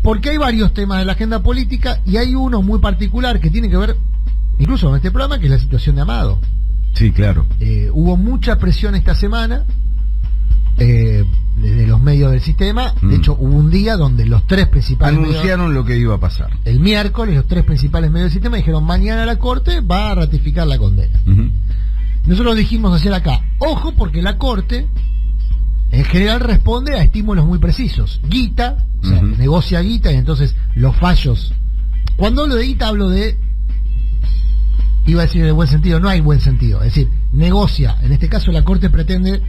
Porque hay varios temas de la agenda política y hay uno muy particular que tiene que ver incluso con este programa, que es la situación de Amado. Sí, claro. Hubo mucha presión esta semana desde los medios del sistema. De hecho, hubo un día donde los tres principales anunciaron lo que iba a pasar. El miércoles, los tres principales medios del sistema dijeron: mañana la Corte va a ratificar la condena. Nosotros dijimos hacer acá, ojo, porque la Corte en general responde a estímulos muy precisos. Guita, o sea, negocia guita, y entonces los fallos. Cuando hablo de guita hablo de, iba a decir en el buen sentido, no hay buen sentido, es decir, negocia. En este caso la Corte pretende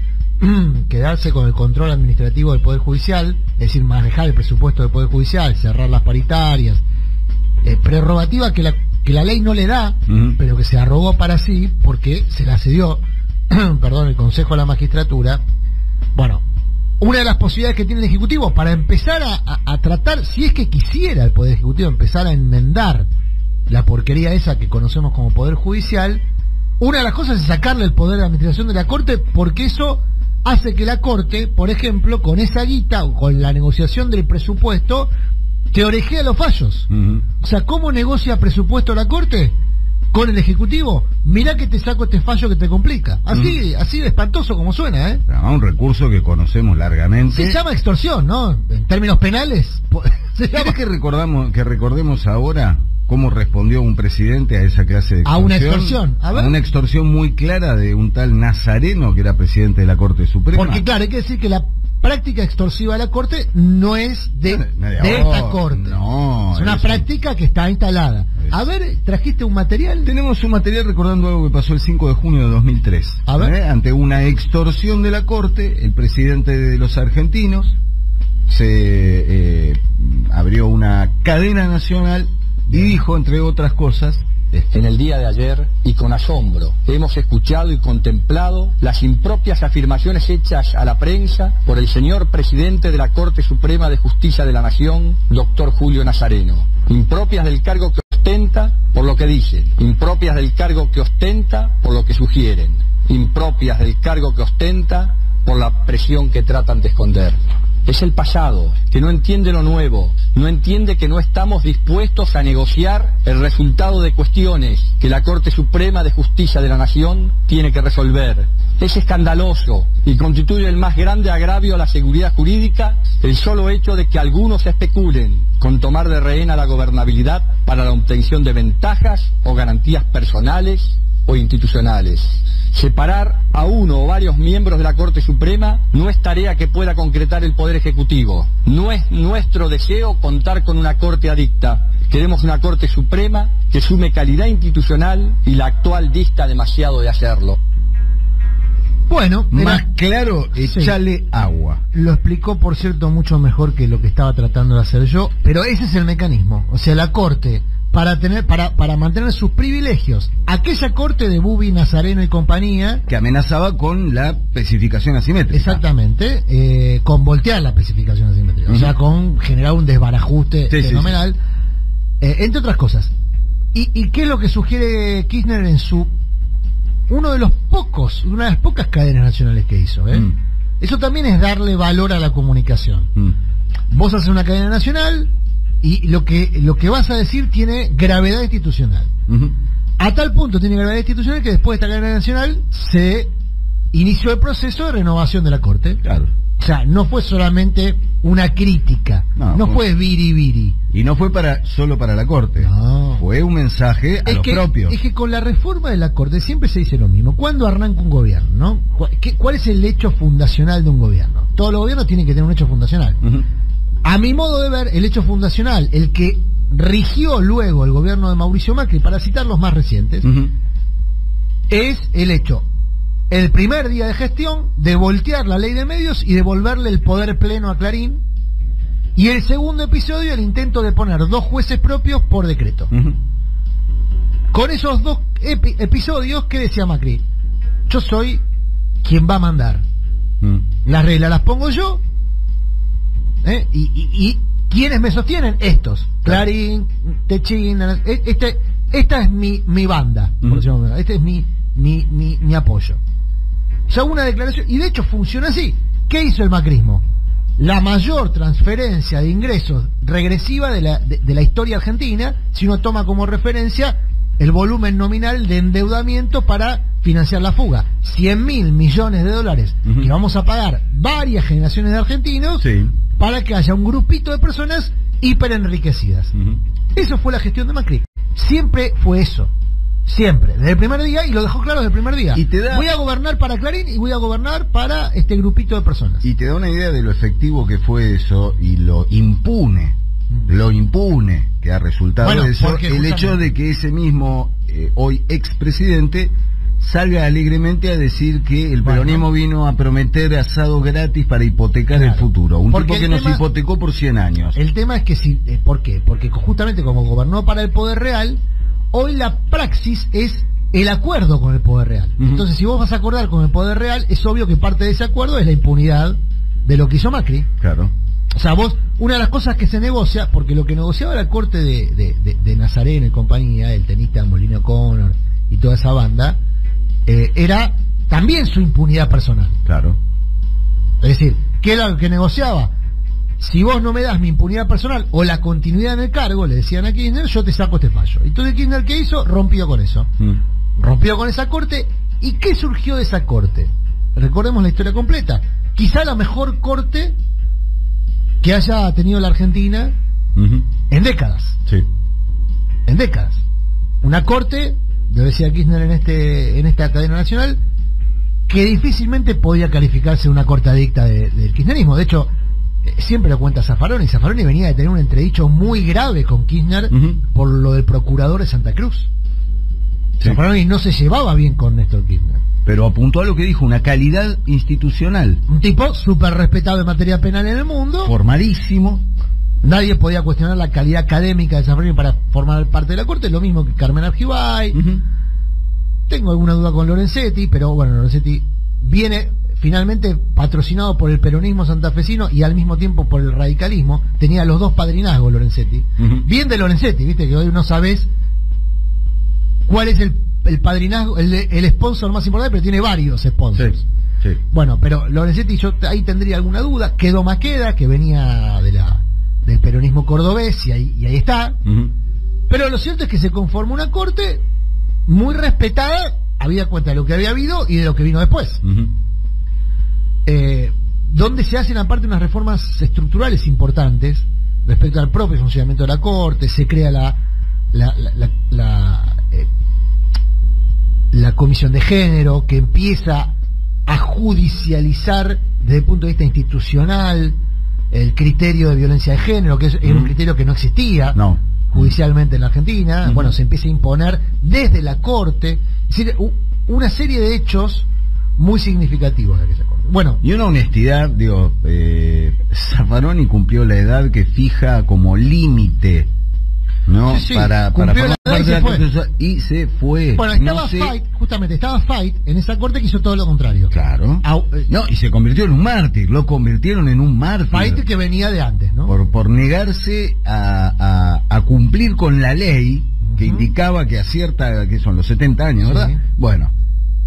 quedarse con el control administrativo del Poder Judicial, es decir, manejar el presupuesto del Poder Judicial, cerrar las paritarias, prerrogativa que la ley no le da, pero que se arrogó para sí porque se la cedió perdón, el Consejo de la Magistratura. Bueno, una de las posibilidades que tiene el Ejecutivo para empezar a tratar, si es que quisiera el Poder Ejecutivo empezar a enmendar la porquería esa que conocemos como Poder Judicial, una de las cosas es sacarle el poder de administración de la Corte, porque eso hace que la Corte, por ejemplo, con esa guita o con la negociación del presupuesto, te orejea los fallos. O sea, ¿cómo negocia presupuesto la Corte? Con el Ejecutivo. Mirá que te saco este fallo que te complica. Así de espantoso como suena, ¿eh? Un recurso que conocemos largamente. Se llama extorsión, ¿no? En términos penales. ¿Querés que recordemos ahora cómo respondió un presidente a esa clase de extorsión? A una extorsión. A ver. A una extorsión muy clara de un tal Nazareno, que era presidente de la Corte Suprema. Porque claro, hay que decir que la práctica extorsiva de la Corte no es de esta Corte. No, es una práctica que está instalada. A ver, ¿trajiste un material? Tenemos un material recordando algo que pasó el 5 de junio de 2003. A ver. Ante una extorsión de la Corte, el presidente de los argentinos se abrió una cadena nacional y dijo, entre otras cosas: en el día de ayer, y con asombro, hemos escuchado y contemplado las impropias afirmaciones hechas a la prensa por el señor presidente de la Corte Suprema de Justicia de la Nación, doctor Julio Nazareno. Impropias del cargo que ostenta por lo que dicen, impropias del cargo que ostenta por lo que sugieren, impropias del cargo que ostenta por la presión que tratan de esconder. Es el pasado, que no entiende lo nuevo, no entiende que no estamos dispuestos a negociar el resultado de cuestiones que la Corte Suprema de Justicia de la Nación tiene que resolver. Es escandaloso y constituye el más grande agravio a la seguridad jurídica el solo hecho de que algunos especulen con tomar de rehén a la gobernabilidad para la obtención de ventajas o garantías personales o institucionales. Separar a uno o varios miembros de la Corte Suprema no es tarea que pueda concretar el Poder Ejecutivo. No es nuestro deseo contar con una Corte adicta. Queremos una Corte Suprema que sume calidad institucional, y la actual dista demasiado de hacerlo. Bueno, más claro, échale agua. Lo explicó, por cierto, mucho mejor que lo que estaba tratando de hacer yo, pero ese es el mecanismo. O sea, la Corte, para mantener sus privilegios, aquella Corte de Bubi, Nazareno y compañía, que amenazaba con la especificación asimétrica. Exactamente, con voltear la especificación asimétrica, o sea, con generar un desbarajuste fenomenal, entre otras cosas. ¿Y qué es lo que sugiere Kirchner en una de las pocas cadenas nacionales que hizo? Eso también es darle valor a la comunicación. Vos haces una cadena nacional y lo que vas a decir tiene gravedad institucional. A tal punto tiene gravedad institucional que después de esta cadena nacional se inició el proceso de renovación de la Corte. Claro. O sea, no fue solamente una crítica, no fue viri. Y no fue solo para la Corte, fue un mensaje a los propios. Es que con la reforma de la Corte siempre se dice lo mismo. ¿Cuándo arranca un gobierno, no? ¿Cuál es el hecho fundacional de un gobierno? Todos los gobiernos tienen que tener un hecho fundacional. A mi modo de ver, el hecho fundacional, el que rigió luego el gobierno de Mauricio Macri, para citar los más recientes, es el hecho, el primer día de gestión, de voltear la ley de medios y devolverle el poder pleno a Clarín, y el segundo episodio, el intento de poner 2 jueces propios por decreto. Con esos 2 episodios, ¿qué decía Macri? Yo soy quien va a mandar. Las reglas las pongo yo, y ¿quiénes me sostienen? Estos. Clarín, Techín, esta es mi banda, por decirlo así. Este es mi apoyo. O sea, una declaración, y de hecho funciona así. ¿Qué hizo el macrismo? la mayor transferencia de ingresos regresiva de la historia argentina, si uno toma como referencia el volumen nominal de endeudamiento para financiar la fuga. 100.000 millones de dólares que vamos a pagar varias generaciones de argentinos para que haya un grupito de personas hiperenriquecidas. Eso fue la gestión de Macri. Siempre fue eso. Siempre, desde el primer día, y lo dejó claro desde el primer día. Voy a gobernar para Clarín y voy a gobernar para este grupito de personas. Y te da una idea de lo efectivo que fue eso y lo impune que ha resultado de eso, el hecho de que ese mismo hoy expresidente salga alegremente a decir que el peronismo vino a prometer asado gratis para hipotecar el futuro. Un tipo que nos hipotecó por 100 años. El tema es que ¿por qué? Porque justamente como gobernó para el poder real, hoy la praxis es el acuerdo con el poder real. Entonces, si vos vas a acordar con el poder real, es obvio que parte de ese acuerdo es la impunidad de lo que hizo Macri. Claro. O sea, una de las cosas que se negocia, porque lo que negociaba la corte de Nazareno y compañía, el tenista Molino Connor y toda esa banda, era también su impunidad personal. Claro. Es decir, ¿qué era lo que negociaba? Si vos no me das mi impunidad personal o la continuidad en el cargo, le decían a Kirchner, yo te saco este fallo. Entonces Kirchner, ¿qué hizo? Rompió con eso. Rompió con esa corte. ¿Y qué surgió de esa corte? Recordemos la historia completa. Quizá la mejor corte que haya tenido la Argentina en décadas. Sí. En décadas. Una corte, lo decía Kirchner en esta cadena nacional, que difícilmente podía calificarse una corte adicta del kirchnerismo. De hecho, siempre lo cuenta Zaffaroni. Zaffaroni venía de tener un entredicho muy grave con Kirchner por lo del procurador de Santa Cruz. Zaffaroni no se llevaba bien con Néstor Kirchner. Pero apuntó a lo que dijo, una calidad institucional. Un tipo súper respetado en materia penal en el mundo. Formalísimo. Nadie podía cuestionar la calidad académica de Zaffaroni para formar parte de la corte, lo mismo que Carmen Argibay. Tengo alguna duda con Lorenzetti, pero bueno, Lorenzetti viene finalmente patrocinado por el peronismo santafesino y al mismo tiempo por el radicalismo. Tenía los dos padrinazgos Lorenzetti. Bien de Lorenzetti, viste que hoy no sabés cuál es el padrinazgo, el sponsor más importante, pero tiene varios sponsors. Sí. Bueno, pero Lorenzetti, yo ahí tendría alguna duda. Quedó Maqueda, que venía del peronismo cordobés, y ahí está. Pero lo cierto es que se conformó una corte muy respetada, habida cuenta de lo que había habido y de lo que vino después. Donde se hacen aparte unas reformas estructurales importantes respecto al propio funcionamiento de la corte. Se crea la comisión de género, que empieza a judicializar desde el punto de vista institucional el criterio de violencia de género, que era un criterio que no existía judicialmente en la Argentina. Bueno, se empieza a imponer desde la corte. Es decir, una serie de hechos muy significativos de aquella corte. Bueno, y una honestidad, digo, Zaffaroni cumplió la edad que fija como límite, ¿no? Sí, para cumplió la edad de la corte, y se fue. Bueno, estaba Fait en esa corte que hizo todo lo contrario. Claro. Y se convirtió en un mártir, lo convirtieron en un mártir. Fait que venía de antes, ¿no? Por negarse a cumplir con la ley que indicaba que que son los 70 años, ¿verdad? Bueno.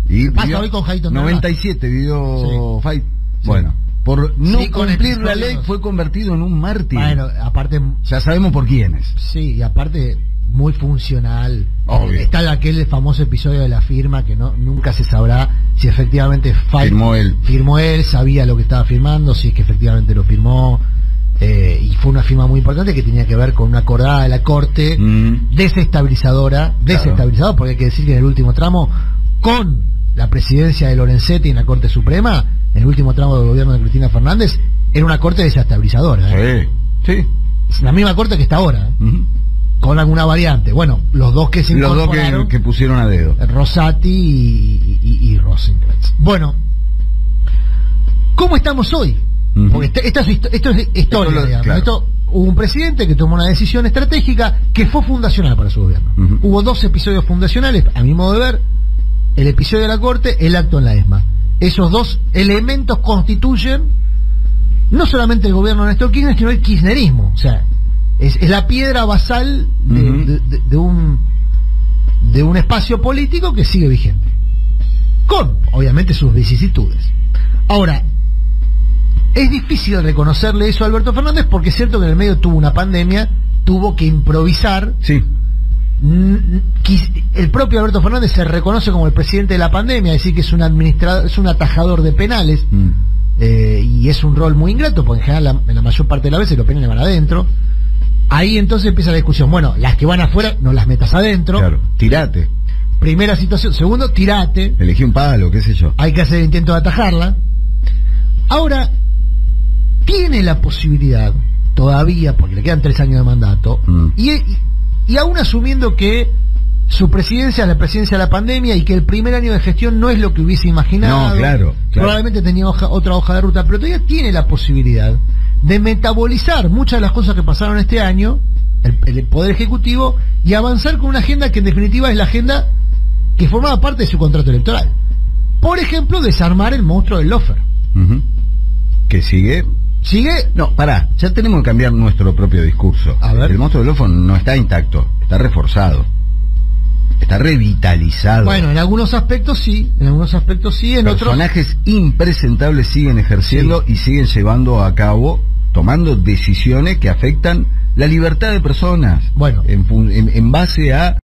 Y pasa hoy con Jaito 97 vivió Fait. Bueno, por no cumplir la ley fue convertido en un mártir. Bueno, aparte ya sabemos por quiénes. Sí, y aparte muy funcional. Obvio. Está aquel famoso episodio de la firma que nunca se sabrá si efectivamente Fait firmó él, sabía lo que estaba firmando, si es que efectivamente lo firmó. Y fue una firma muy importante que tenía que ver con una acordada de la corte desestabilizadora, porque hay que decir que en el último tramo, con la presidencia de Lorenzetti en la Corte Suprema, en el último tramo del gobierno de Cristina Fernández, era una corte desestabilizadora. Sí. Es la misma corte que está ahora, con alguna variante. Bueno, los dos que se incorporaron, los dos que pusieron a dedo, Rosati y Rosenkreuz. Bueno, ¿cómo estamos hoy? Porque esto es historia, digamos. Claro. Hubo un presidente que tomó una decisión estratégica que fue fundacional para su gobierno. Hubo dos episodios fundacionales, a mi modo de ver: el episodio de la corte, el acto en la ESMA. Esos dos elementos constituyen no solamente el gobierno de Néstor Kirchner, sino el kirchnerismo. O sea, es la piedra basal de un espacio político que sigue vigente, con obviamente sus vicisitudes. Ahora, Es difícil reconocerle eso a Alberto Fernández porque es cierto que en el medio tuvo una pandemia, tuvo que improvisar. Sí. El propio Alberto Fernández se reconoce como el presidente de la pandemia, es decir que es un administrador, es un atajador de penales, y es un rol muy ingrato porque en general en la mayor parte de las veces los penales van adentro. Ahí entonces empieza la discusión. Bueno, las que van afuera no las metas adentro. Claro, tirate. Primera situación. Segundo, tirate. Elegí un palo, qué sé yo. Hay que hacer el intento de atajarla. Ahora, tiene la posibilidad, todavía, porque le quedan 3 años de mandato, y aún asumiendo que su presidencia es la presidencia de la pandemia y que el primer año de gestión no es lo que hubiese imaginado. No, claro. Probablemente tenía otra hoja de ruta, pero todavía tiene la posibilidad de metabolizar muchas de las cosas que pasaron este año, el Poder Ejecutivo, y avanzar con una agenda que en definitiva es la agenda que formaba parte de su contrato electoral. Por ejemplo, desarmar el monstruo del Lofer. Que sigue. No, pará, ya tenemos que cambiar nuestro propio discurso. A ver. El monstruo del Lofer no está intacto, está reforzado. Está revitalizado. Bueno, en algunos aspectos sí, en otros... Personajes impresentables siguen ejerciendo y siguen llevando a cabo, tomando decisiones que afectan la libertad de personas. Bueno. En base a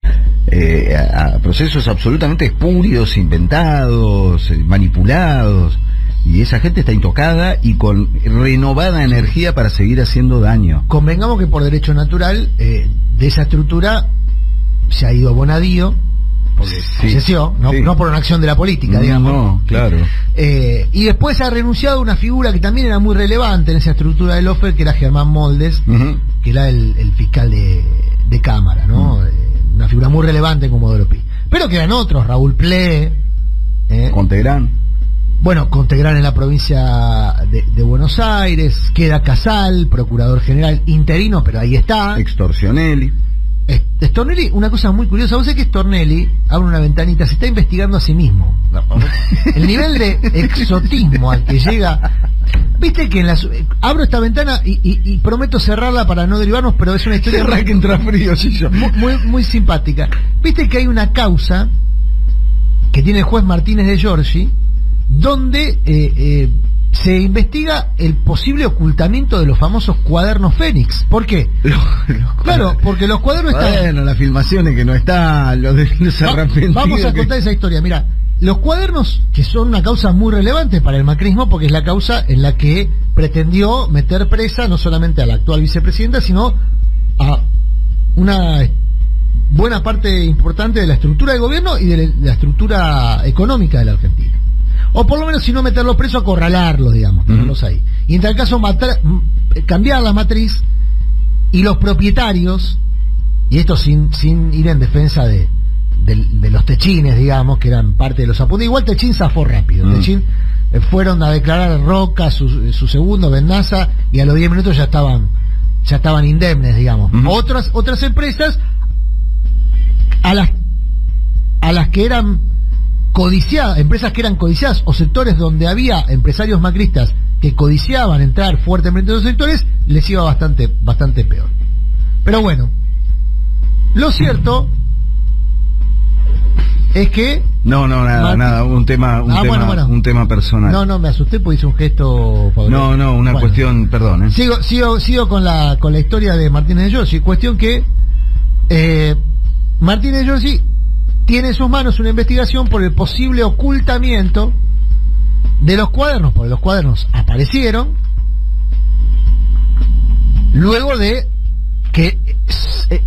procesos absolutamente espurios, inventados, manipulados. Y esa gente está intocada y con renovada energía para seguir haciendo daño. Convengamos que por derecho natural, de esa estructura se ha ido Bonadío, porque falleció, no por una acción de la política, digamos. No, claro. Y después ha renunciado a una figura que también era muy relevante en esa estructura del Lofer, que era Germán Moldes, que era el fiscal de Cámara, ¿no? Una figura muy relevante en Comodoro Pi. Pero quedan otros, Raúl Ple, Contegrán. Bueno, Contegrán en la provincia de Buenos Aires, queda Casal, procurador general interino, pero ahí está. Stornelli. Stornelli, una cosa muy curiosa, vos sabés que Stornelli abre una ventanita, se está investigando a sí mismo. El nivel de exotismo al que llega. Viste que abro esta ventana y prometo cerrarla para no derivarnos, pero es una historia que entra frío, sí, yo. Muy simpática. Viste que hay una causa que tiene el juez Martínez de Giorgi, donde se investiga el posible ocultamiento de los famosos cuadernos Fénix. ¿Por qué? Claro, porque los cuadernos están... Bueno, las filmaciones que no están, los arrepentidos... Vamos a contar esa historia. Mira, los cuadernos, que son una causa muy relevante para el macrismo, porque es la causa en la que pretendió meter presa no solamente a la actual vicepresidenta, sino a una buena parte importante de la estructura de gobierno y de la estructura económica de la Argentina. O por lo menos, si no meterlos presos, acorralarlos, digamos, tenerlos ahí. Y en tal caso, cambiar la matriz, y los propietarios, y esto sin ir en defensa de los techines, digamos, que eran parte de los apuntes. Igual Techín zafó rápido. Techín fueron a declarar Roca, su segundo, Bendaza, y a los 10 minutos ya estaban indemnes, digamos. Otras empresas a las que eran codiciadas, empresas que eran codiciadas, o sectores donde había empresarios macristas que codiciaban entrar fuertemente en los sectores, les iba bastante peor. Pero bueno, lo cierto es que... Nada, un tema personal. No, me asusté porque hice un gesto favorable. Una cuestión, perdón. Sigo con la historia de Martínez de Giorgi. Cuestión que Martínez de Giorgi tiene en sus manos una investigación por el posible ocultamiento de los cuadernos, porque los cuadernos aparecieron luego de que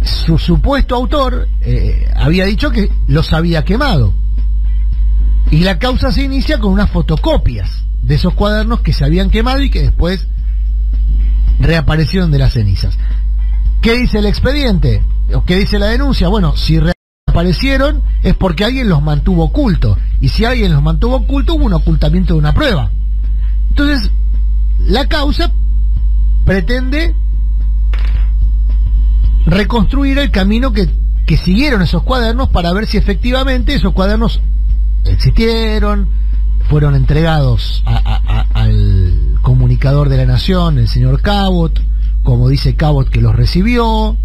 su supuesto autor había dicho que los había quemado, y la causa se inicia con unas fotocopias de esos cuadernos que se habían quemado y que después reaparecieron de las cenizas. ¿Qué dice el expediente? ¿O qué dice la denuncia? Bueno, si reaparecieron es porque alguien los mantuvo ocultos, y si alguien los mantuvo ocultos hubo un ocultamiento de una prueba. Entonces la causa pretende reconstruir el camino que siguieron esos cuadernos para ver si efectivamente esos cuadernos existieron, fueron entregados al comunicador de la Nación, el señor Cabot, como dice Cabot que los recibió,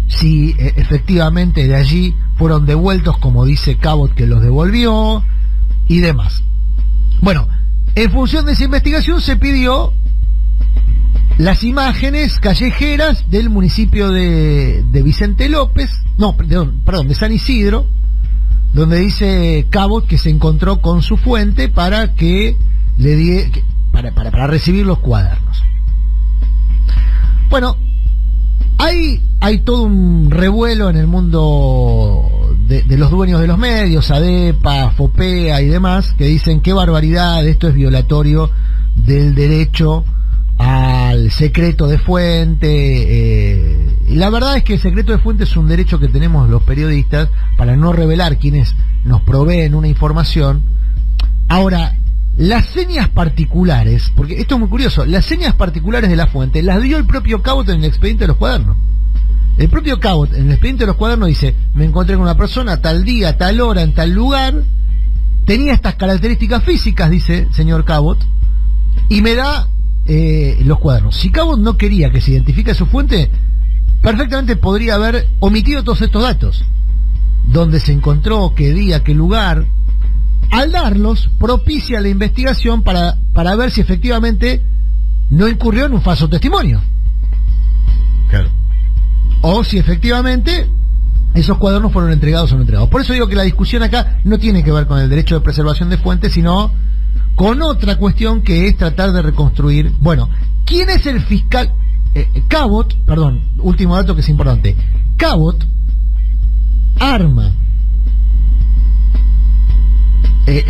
si efectivamente de allí fueron devueltos como dice Cabot que los devolvió, y demás. Bueno, en función de esa investigación se pidió las imágenes callejeras del municipio de Vicente López, de San Isidro, donde dice Cabot que se encontró con su fuente para que para recibir los cuadernos. Bueno, hay todo un revuelo en el mundo de los dueños de los medios, ADEPA, FOPEA y demás, que dicen qué barbaridad, esto es violatorio del derecho al secreto de fuente. Y la verdad es que el secreto de fuente es un derecho que tenemos los periodistas para no revelar quienes nos proveen una información. Ahora, las señas particulares, porque esto es muy curioso, las señas particulares de la fuente las dio el propio Cabot en el expediente de los cuadernos. El propio Cabot en el expediente de los cuadernos dice: me encontré con una persona tal día, tal hora, en tal lugar, tenía estas características físicas, dice señor Cabot, y me da los cuadernos. Si Cabot no quería que se identifique su fuente, perfectamente podría haber omitido todos estos datos: dónde se encontró, qué día, qué lugar. Al darlos, propicia la investigación para ver si efectivamente no incurrió en un falso testimonio. Claro. O si efectivamente esos cuadernos fueron entregados o no entregados. Por eso digo que la discusión acá no tiene que ver con el derecho de preservación de fuentes, sino con otra cuestión, que es tratar de reconstruir. Bueno, ¿quién es el fiscal? Cabot, perdón, último dato que es importante. Cabot arma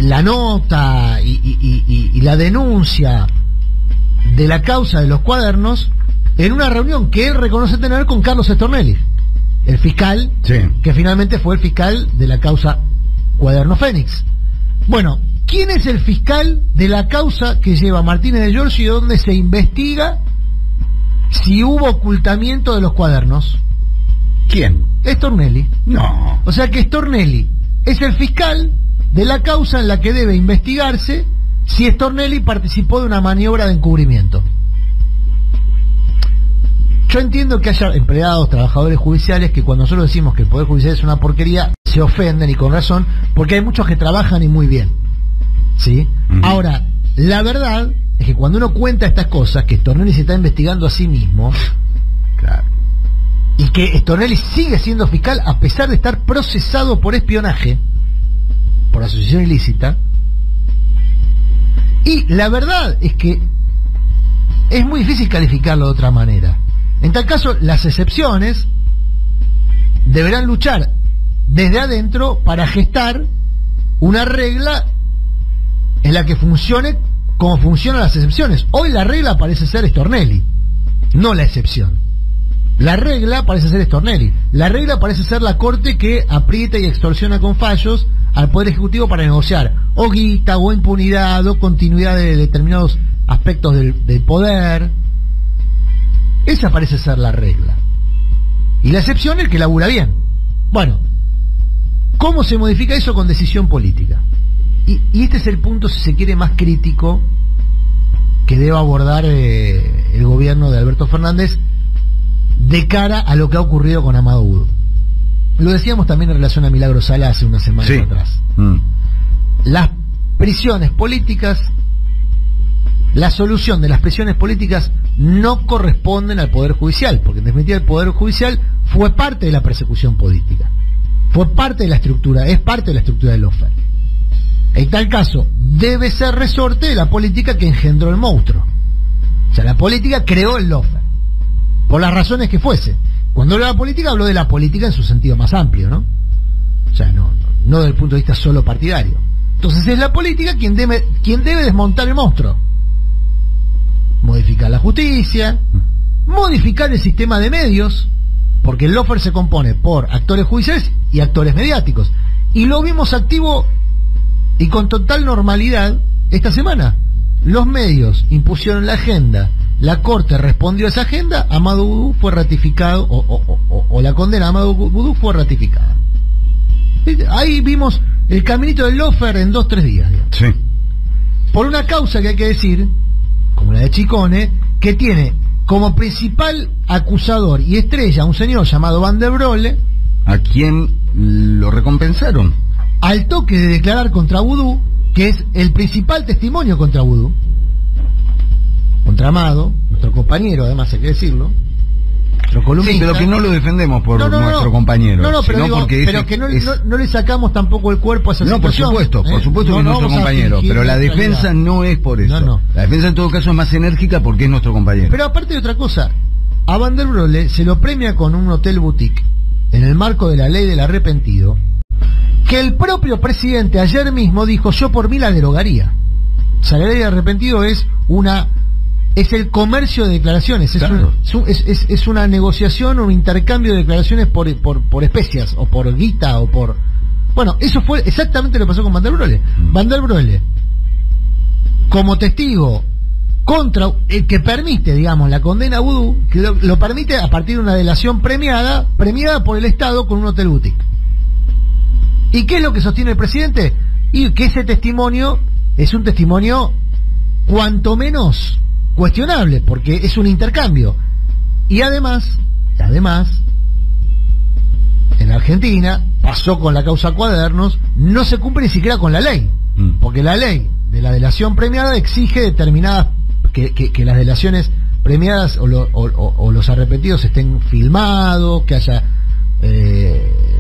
la nota y la denuncia de la causa de los cuadernos en una reunión que él reconoce tener con Carlos Stornelli, el fiscal, sí, que finalmente fue el fiscal de la causa Cuaderno Fénix. Bueno, ¿quién es el fiscal de la causa que lleva Martínez de Giorgi, donde se investiga si hubo ocultamiento de los cuadernos? ¿Quién? Stornelli. No. O sea que Stornelli es el fiscal de la causa en la que debe investigarse si Stornelli participó de una maniobra de encubrimiento. Yo entiendo que haya empleados, trabajadores judiciales, que cuando nosotros decimos que el Poder Judicial es una porquería, se ofenden, y con razón, porque hay muchos que trabajan y muy bien, ¿sí? Ahora, la verdad es que cuando uno cuenta estas cosas, que Stornelli se está investigando a sí mismo, claro, y que Stornelli sigue siendo fiscal a pesar de estar procesado por espionaje, por asociación ilícita, y la verdad es que es muy difícil calificarlo de otra manera. En tal caso, las excepciones deberán luchar desde adentro para gestar una regla en la que funcione como funcionan las excepciones. Hoy la regla parece ser Stornelli, no la excepción. La regla parece ser Stornelli. La regla parece ser la Corte que aprieta y extorsiona con fallos al Poder Ejecutivo para negociar o guita, o impunidad, o continuidad de determinados aspectos del poder. Esa parece ser la regla. Y la excepción es el que labura bien. Bueno, ¿cómo se modifica eso? Con decisión política. Y este es el punto, si se quiere, más crítico que debe abordar el gobierno de Alberto Fernández de cara a lo que ha ocurrido con Amado Vudú. Lo decíamos también en relación a Milagro Sala hace unas semanas atrás. Las prisiones políticas, la solución de las prisiones políticas no corresponden al Poder Judicial, porque en definitiva el Poder Judicial fue parte de la persecución política, fue parte de la estructura, es parte de la estructura del lawfare. En tal caso, debe ser resorte de la política que engendró el monstruo. O sea, la política creó el lawfare, por las razones que fuese. Cuando hablo de la política, hablo de la política en su sentido más amplio, ¿no? O sea, no desde el punto de vista solo partidario. Entonces es la política quien debe desmontar el monstruo. Modificar la justicia, modificar el sistema de medios, porque el lawfare se compone por actores judiciales y actores mediáticos. Y lo vimos activo y con total normalidad esta semana. Los medios impusieron la agenda, la Corte respondió a esa agenda, Amado Vudú fue ratificado, o la condena a Amado Vudú fue ratificada. Ahí vimos el caminito del lawfare en 2-3 días, digamos. Sí. Por una causa que hay que decir, como la de Chicone, que tiene como principal acusador y estrella a un señor llamado Van der Brolle, a quien lo recompensaron al toque de declarar contra Vudú, que es el principal testimonio contra Vudú, contra Amado, nuestro nuestro compañero, además hay que decirlo, nuestro columnista. Sí, pero que no lo defendemos por nuestro compañero. Pero digo, pero que no le sacamos tampoco el cuerpo a esa situación. Por supuesto que es nuestro compañero, pero la defensa no es por eso. No. La defensa en todo caso es más enérgica porque es nuestro compañero. Pero aparte de otra cosa, a Van der Broele se lo premia con un hotel boutique en el marco de la ley del arrepentido, que el propio presidente ayer mismo dijo: yo por mí la derogaría. O sea, la ley del arrepentido es el comercio de declaraciones, claro. es una negociación, un intercambio de declaraciones por especias, o por guita, o por... Bueno, eso fue exactamente lo que pasó con Van der Broele. Van der Broele, como testigo contra el que permite, digamos, la condena vudú, que lo permite a partir de una delación premiada por el Estado con un hotel boutique. ¿Y qué es lo que sostiene el presidente? Y que ese testimonio es un testimonio cuanto menos cuestionable, porque es un intercambio. Y además, en Argentina, pasó con la causa Cuadernos, no se cumple ni siquiera con la ley, porque la ley de la delación premiada exige determinadas, que las delaciones premiadas o los arrepentidos estén filmados, que haya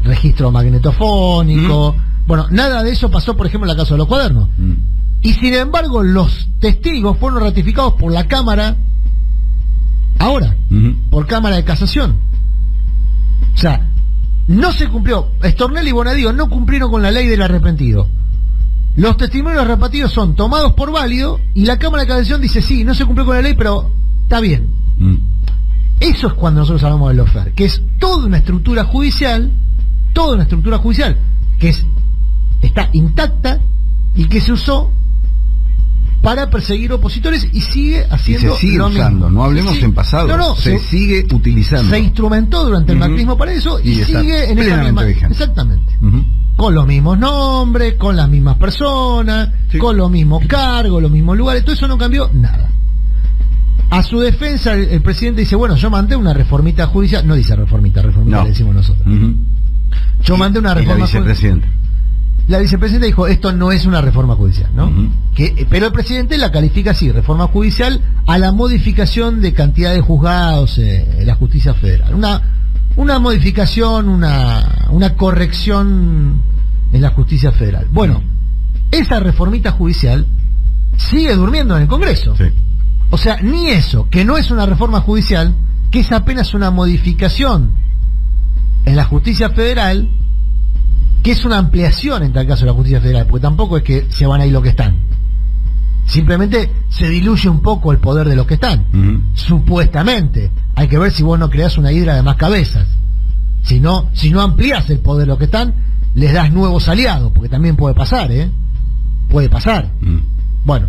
registro magnetofónico. Bueno, nada de eso pasó, por ejemplo, en la causa de los Cuadernos. Y sin embargo, los testigos fueron ratificados por la Cámara, ahora, por Cámara de Casación. O sea, no se cumplió. Stornelli y Bonadío no cumplieron con la ley del arrepentido. Los testimonios arrepentidos son tomados por válido y la Cámara de Casación dice: sí, no se cumplió con la ley, pero está bien. Eso es cuando nosotros hablamos del lawfare, que es toda una estructura judicial que está intacta y que se usó para perseguir opositores y sigue haciendo y se sigue usando, no hablemos en pasado, se sigue utilizando. Se instrumentó durante el macrismo para eso y sigue en esa misma vigente. Exactamente. Con los mismos nombres, con las mismas personas, con los mismos cargos, los mismos lugares, todo eso no cambió nada. A su defensa el presidente dice: bueno, yo mandé una reformita judicial, no dice reformita no. Le decimos nosotros. Yo mandé una reforma judicial. La vicepresidenta dijo: esto no es una reforma judicial, ¿no? Pero el presidente la califica así: reforma judicial a la modificación de cantidad de juzgados en la justicia federal. Una modificación, una corrección en la justicia federal. Bueno, esa reformita judicial sigue durmiendo en el Congreso. Sí. O sea, ni eso, que no es una reforma judicial, que es apenas una modificación en la justicia federal, que es una ampliación en tal caso de la justicia federal, porque tampoco es que se van a ir los que están. Simplemente se diluye un poco el poder de los que están. Supuestamente. Hay que ver si vos no creás una hidra de más cabezas. Si no amplías el poder de los que están, les das nuevos aliados, porque también puede pasar, Puede pasar. Bueno,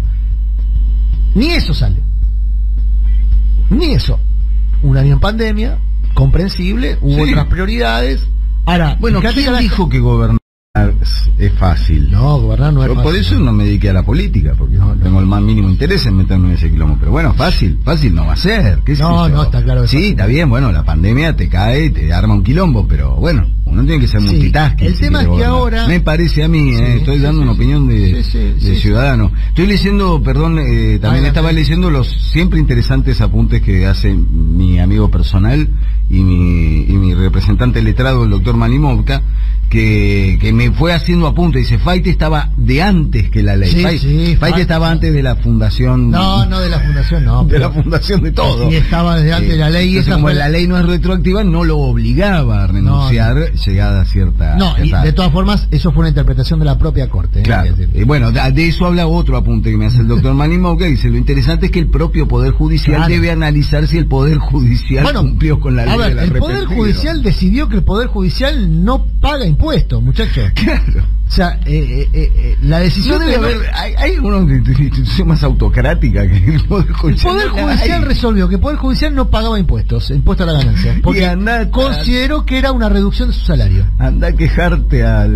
ni eso sale. Ni eso. Un año en pandemia, comprensible, hubo otras prioridades. Ahora, bueno, ¿quién dijo que gobernar es fácil? No, gobernar no es fácil. Por eso no me dediqué a la política, porque no tengo el más mínimo interés en meterme en ese quilombo. Pero bueno, fácil no va a ser. ¿Qué no, está claro. Sí, está bien, bueno, la pandemia te cae y te arma un quilombo, pero bueno, uno tiene que ser multitasking. El tema es que ahora... Me parece a mí, estoy dando una opinión de ciudadano. Estoy leyendo, también estaba leyendo los siempre interesantes apuntes que hace mi amigo personal y mi representante letrado, el doctor Manimovka, que me fue haciendo apuntes. Dice: Faite estaba de antes que la ley. Faite estaba antes de la fundación. No de la fundación, no. De la fundación de todo. Sí, estaba desde antes de la ley. Entonces, como la ley no es retroactiva, no lo obligaba a renunciar llegada a cierta... y de todas formas, eso fue una interpretación de la propia Corte. Claro. Bueno, de eso habla otro apunte que me hace el doctor Manimovka, que dice: lo interesante es que el propio Poder Judicial debe analizar si el Poder Judicial cumplió con la ley de la el Poder Judicial decidió que el Poder Judicial no paga impuestos, muchachos. Claro. O sea, la decisión debe haber... ¿Hay alguna institución más autocrática que el Poder Judicial? El Poder Judicial resolvió que el Poder Judicial no pagaba impuesto a la ganancia, porque consideró que era una reducción de su salario. Anda a quejarte a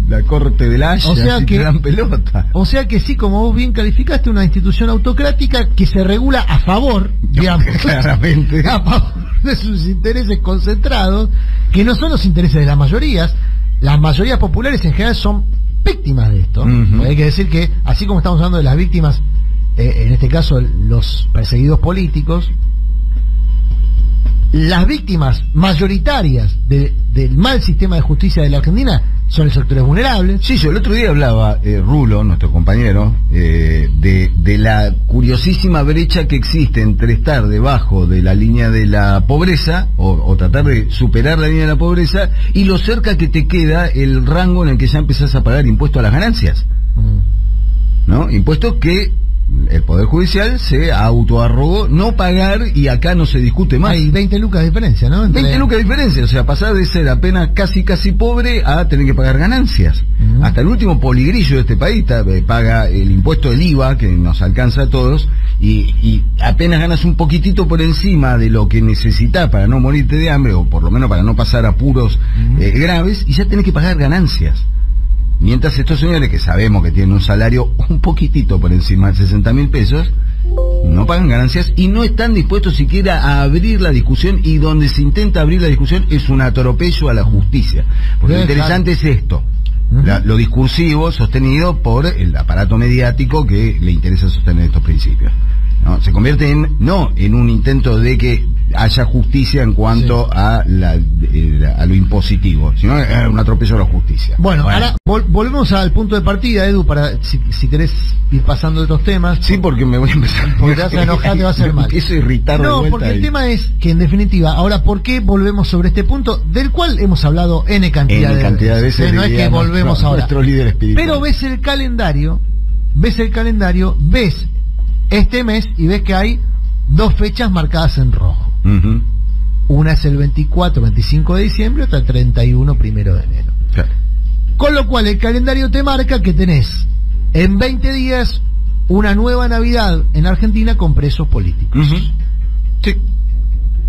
la Corte de la Haya si te dan pelota. O sea que sí, como vos bien calificaste, una institución autocrática que se regula a favor, digamos, claramente, a favor de sus intereses concentrados, que no son los intereses de las mayorías. Las mayorías populares en general son víctimas de esto. Hay que decir que, así como estamos hablando de las víctimas en este caso los perseguidos políticos, las víctimas mayoritarias del mal sistema de justicia de la Argentina son los sectores vulnerables. Sí, yo el otro día hablaba, Rulo, nuestro compañero, de la curiosísima brecha que existe entre estar debajo de la línea de la pobreza, o tratar de superar la línea de la pobreza, y lo cerca que te queda el rango en el que ya empezás a pagar impuestos a las ganancias. ¿No? Impuestos que el Poder Judicial se autoarrogó no pagar, y acá no se discute más. Hay 20 lucas de diferencia, ¿no? 20 lucas de diferencia, o sea, pasar de ser apenas casi pobre a tener que pagar ganancias. Hasta el último poligrillo de este país paga el impuesto del IVA, que nos alcanza a todos, y apenas ganas un poquitito por encima de lo que necesitas para no morirte de hambre, o por lo menos para no pasar apuros graves, y ya tenés que pagar ganancias. Mientras estos señores, que sabemos que tienen un salario un poquitito por encima de 60.000 pesos, no pagan ganancias y no están dispuestos siquiera a abrir la discusión, y donde se intenta abrir la discusión es un atropello a la justicia. Porque lo interesante es esto, lo discursivo sostenido por el aparato mediático que le interesa sostener estos principios, ¿no? Se convierte no en un intento de que haya justicia en cuanto a lo impositivo, sino en un atropello a la justicia. Bueno, ahora volvemos al punto de partida, Edu, para si querés ir pasando de otros temas. Sí, porque me voy a empezar. Porque te vas a enojar, te va a hacer mal. Empiezo a irritar de vuelta. No, porque el tema es que, en definitiva, ahora, ¿por qué volvemos sobre este punto, del cual hemos hablado N cantidad de veces? No es que volvemos ahora. Nuestro líder espiritual. Pero ves el calendario, ves este mes y ves que hay 2 fechas marcadas en rojo. Una es el 24-25 de diciembre, otra el 31-1 de enero. Claro. Con lo cual el calendario te marca que tenés en 20 días una nueva Navidad en Argentina con presos políticos. Sí.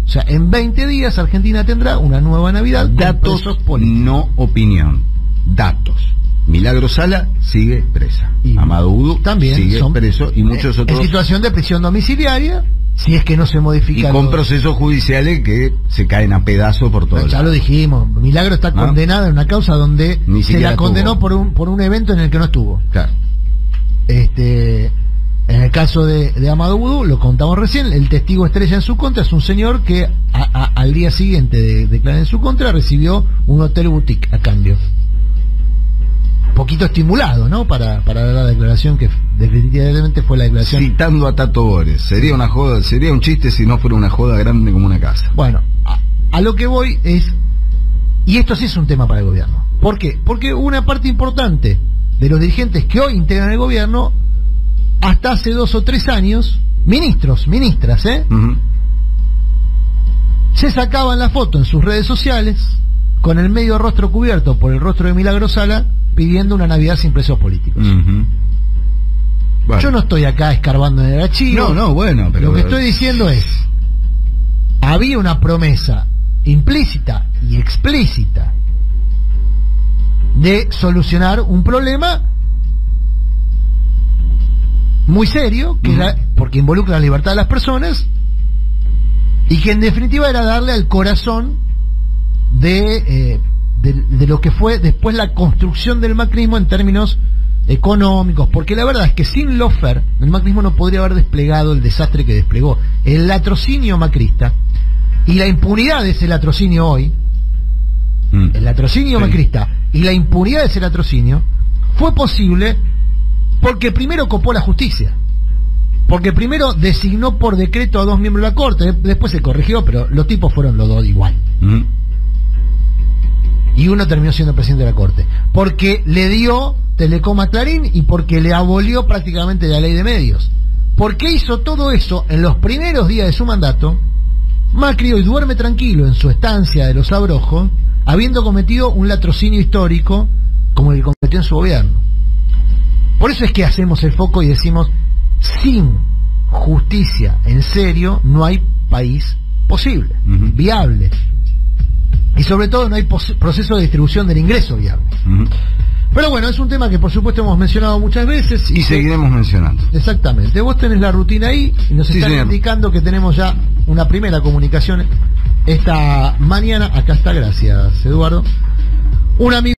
O sea, en 20 días Argentina tendrá una nueva Navidad con presos políticos. No opinión, datos. Milagro Sala sigue presa. Y Amado Udú también sigue preso, y muchos otros en situación de prisión domiciliaria, si es que no se modifica. Y con procesos judiciales que se caen a pedazos por todo. Ya lo dijimos, Milagro está condenada en una causa donde se la condenó por un evento en el que no estuvo. Claro. En el caso de Amado Udú, lo contamos recién, el testigo estrella en su contra es un señor que al día siguiente de declarar en su contra recibió un hotel boutique a cambio. Poquito estimulado, ¿no? Para la declaración que definitivamente fue la declaración. Citando a Tato Bores, sería una joda, sería un chiste si no fuera una joda grande como una casa. Bueno, a lo que voy es, y esto sí es un tema para el gobierno. ¿Por qué? Porque una parte importante de los dirigentes que hoy integran el gobierno, hasta hace 2 o 3 años, ministras, se sacaban la foto en sus redes sociales con el medio rostro cubierto por el rostro de Milagro Sala, pidiendo una Navidad sin presos políticos. Bueno. Yo no estoy acá escarbando en el archivo. No, bueno, pero lo que estoy diciendo es, había una promesa implícita y explícita de solucionar un problema muy serio, que era, porque involucra la libertad de las personas, y que en definitiva era darle al corazón de lo que fue después la construcción del macrismo en términos económicos, porque la verdad es que sin Lofer el macrismo no podría haber desplegado el desastre que desplegó. El latrocinio macrista y la impunidad de ese latrocinio hoy, el latrocinio macrista y la impunidad de ese latrocinio fue posible porque primero copó la justicia, porque primero designó por decreto a 2 miembros de la Corte, después se corrigió, pero los tipos fueron los 2 igual. Y uno terminó siendo presidente de la Corte, porque le dio Telecom a Clarín y porque le abolió prácticamente la ley de medios. ¿Por qué hizo todo eso en los primeros días de su mandato? Macri hoy duerme tranquilo en su estancia de Los Abrojos, habiendo cometido un latrocinio histórico como el que cometió en su gobierno. Por eso es que hacemos el foco y decimos, sin justicia en serio no hay país posible, viable. Y sobre todo no hay proceso de distribución del ingreso viable. Pero bueno, es un tema que por supuesto hemos mencionado muchas veces. Y seguiremos mencionando. Exactamente. Vos tenés la rutina ahí y nos están indicando que tenemos ya una primera comunicación esta mañana. Acá está, gracias Eduardo. Un amigo